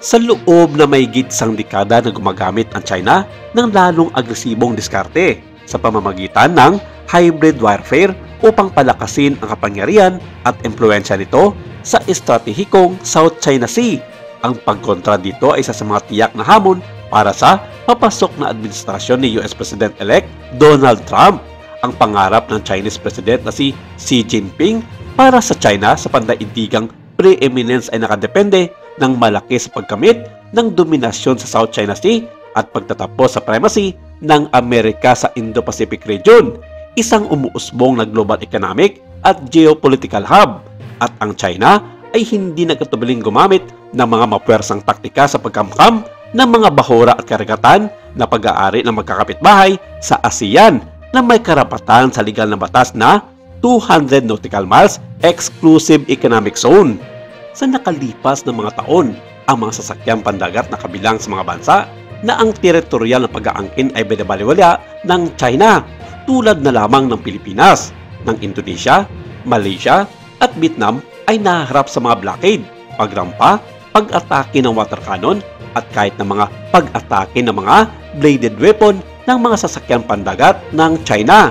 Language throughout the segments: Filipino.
Sa loob na mahigit isang dekada na gumagamit ang China ng lalong agresibong diskarte sa pamamagitan ng hybrid warfare upang palakasin ang kapangyarihan at impluensya nito sa estratehikong South China Sea. Ang pagkontra dito ay isa sa mga tiyak na hamon para sa papasok na administrasyon ni US President-elect Donald Trump. Ang pangarap ng Chinese President na si Xi Jinping para sa China sa pandaigdigang preeminence ay nakadepende ng malaki sa pagkamit ng dominasyon sa South China Sea at pagtatapos sa primacy ng Amerika sa Indo-Pacific region, isang umuusbong na global economic at geopolitical hub. At ang China ay hindi nagkatubiling gumamit ng mga mapuwersang taktika sa pagkamkam ng mga bahura at karagatan na pag-aari ng magkakapitbahay sa ASEAN na may karapatan sa legal na batas na 200 nautical miles exclusive economic zone. Sa nakalipas na mga taon, ang mga sasakyang pandagat na kabilang sa mga bansa na ang teritorial na pag-aangkin ay binabaliwala ng China tulad na lamang ng Pilipinas, ng Indonesia, Malaysia at Vietnam ay naharap sa mga blockade, pagrampa, pag-atake ng water cannon at kahit na mga pag-atake ng mga bladed weapon ng mga sasakyang pandagat ng China.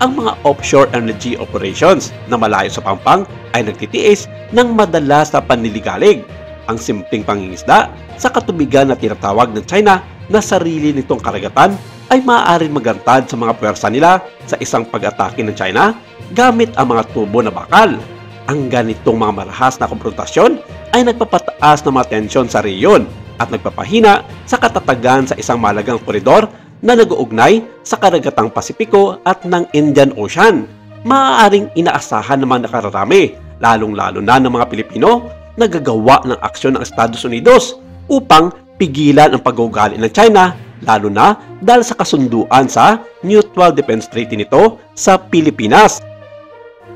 Ang mga offshore energy operations na malayo sa pampang ay nagtitiis ng madalas na panliligalig. Ang simpleng pangingisda sa katubigan na tinatawag ng China na sarili nitong karagatan ay maaaring magantad sa mga puwersa nila sa isang pag-atake ng China gamit ang mga tubo na bakal. Ang ganitong mga marahas na konfrontasyon ay nagpapataas ng mga tensyon sa rehiyon at nagpapahina sa katatagan sa isang malagang koridor na nag-uugnay sa karagatang Pasipiko at ng Indian Ocean. Maaaring inaasahan naman nakararami, lalong-lalo na ng mga Pilipino na gagawa ng aksyon ng Estados Unidos upang pigilan ang pag-uugali ng China, lalo na dahil sa kasunduan sa Mutual Defense Treaty nito sa Pilipinas.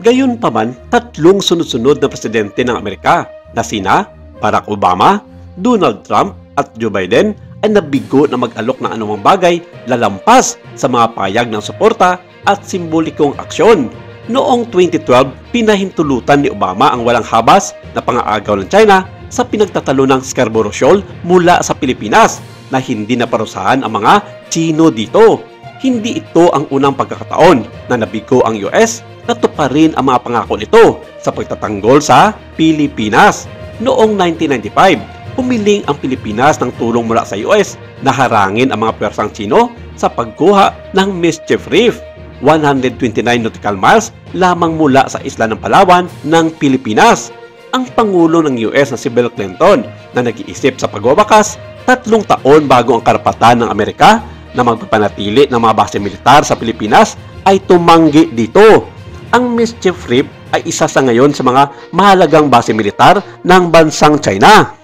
Gayunpaman, tatlong sunod-sunod na presidente ng Amerika na sina Barack Obama, Donald Trump at Joe Biden ay nabigo na mag-alok ng anumang bagay lalampas sa mga payag ng suporta at simbolikong aksyon. Noong 2012, pinahintulutan ni Obama ang walang habas na pang-aagaw ng China sa pinagtatalo ng Scarborough Shoal mula sa Pilipinas na hindi naparusahan ang mga Chino dito. Hindi ito ang unang pagkakataon na nabigo ang US na tuparin ang mga pangako nito sa pagtatanggol sa Pilipinas. Noong 1995, pumiling ang Pilipinas ng tulong mula sa US na harangin ang mga puwersang Chino sa pagkuha ng Mischief Reef, 129 nautical miles lamang mula sa isla ng Palawan ng Pilipinas. Ang Pangulo ng US na si Bill Clinton na nag-iisip sa pagwawakas 3 taon bago ang karapatan ng Amerika na magpapanatili ng mga base militar sa Pilipinas ay tumanggi dito. Ang Mischief Reef ay isa sa ngayon sa mga mahalagang base militar ng bansang China.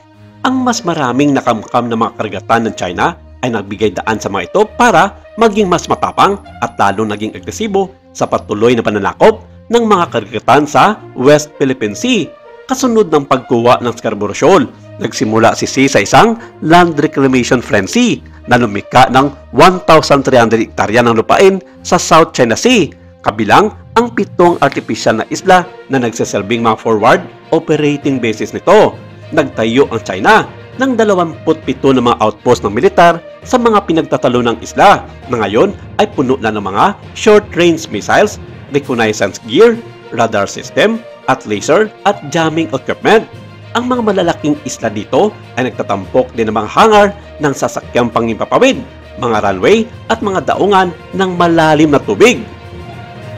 Ang mas maraming nakamkam na mga karagatan ng China ay nagbigay daan sa mga ito para maging mas matapang at lalong naging agresibo sa patuloy na pananakop ng mga karagatan sa West Philippine Sea. Kasunod ng pagkuha ng Scarborough Shoal, nagsimula si Xi sa isang land reclamation frenzy na lumika ng 1,300 hektarya ng lupain sa South China Sea, kabilang ang 7 artificial na isla na nagsisilbing mga forward operating bases nito. Nagtayo ang China ng 27 na mga outpost ng militar sa mga pinagtatalo ng isla na ngayon ay puno na ng mga short-range missiles, reconnaissance gear, radar system, at laser at jamming equipment. Ang mga malalaking isla dito ay nagtatampok din ng mga hangar ng sasakyang pangimpapawid, mga runway at mga daungan ng malalim na tubig.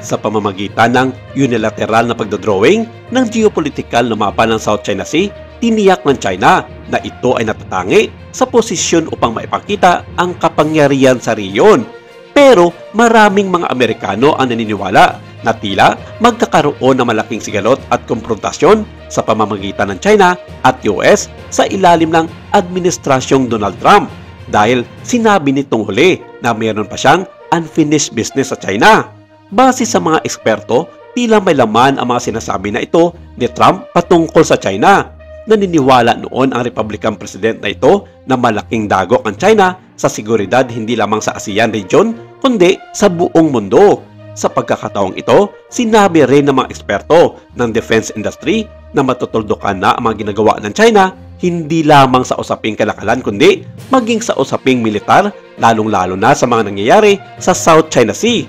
Sa pamamagitan ng unilateral na pagdodrawing ng geopolitical na mapa ng South China Sea, tiniyak ng China na ito ay natatangi sa posisyon upang maipakita ang kapangyarihan sa rehiyon. Pero maraming mga Amerikano ang naniniwala na tila magkakaroon ng malaking sigalot at konfrontasyon sa pamamagitan ng China at US sa ilalim ng administrasyong Donald Trump dahil sinabi nitong huli na mayroon pa siyang unfinished business sa China. Base sa mga eksperto, tila may laman ang mga sinasabi na ito ni Trump patungkol sa China. Naniniwala noon ang Republican President na ito na malaking dagok ang China sa seguridad hindi lamang sa ASEAN region kundi sa buong mundo. Sa pagkakataong ito, sinabi rin ng mga eksperto ng defense industry na matutuldukan na ang mga ginagawa ng China hindi lamang sa usaping kalakalan kundi maging sa usaping militar, lalong-lalo na sa mga nangyayari sa South China Sea.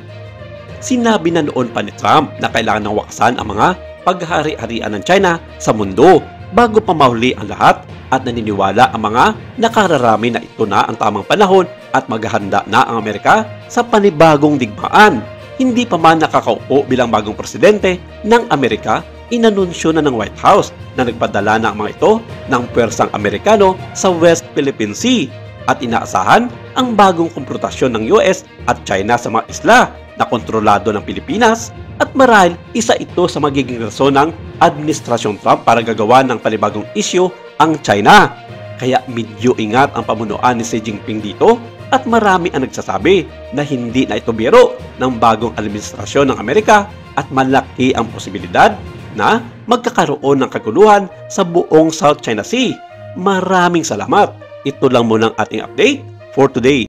Sinabi na noon pa ni Trump na kailangan ng wakasan ang mga paghari-harian ng China sa mundo bago pa mahuli ang lahat, at naniniwala ang mga nakararami na ito na ang tamang panahon at maghahanda na ang Amerika sa panibagong digmaan. Hindi pa man nakakaupo bilang bagong presidente ng Amerika, inanunsyo na ng White House na nagpadala na ang mga ito ng puwersang Amerikano sa West Philippine Sea, at inaasahan ang bagong komplutasyon ng US at China sa mga isla na kontrolado ng Pilipinas, at marahil isa ito sa magiging rason ng Administrasyong Trump para gagawa ng panibagong isyu ang China. Kaya medyo ingat ang pamunuan ni Xi Jinping dito, at marami ang nagsasabi na hindi na ito biro ng bagong administrasyon ng Amerika at malaki ang posibilidad na magkakaroon ng kaguluhan sa buong South China Sea. Maraming salamat. Ito lang muna ang ating update for today.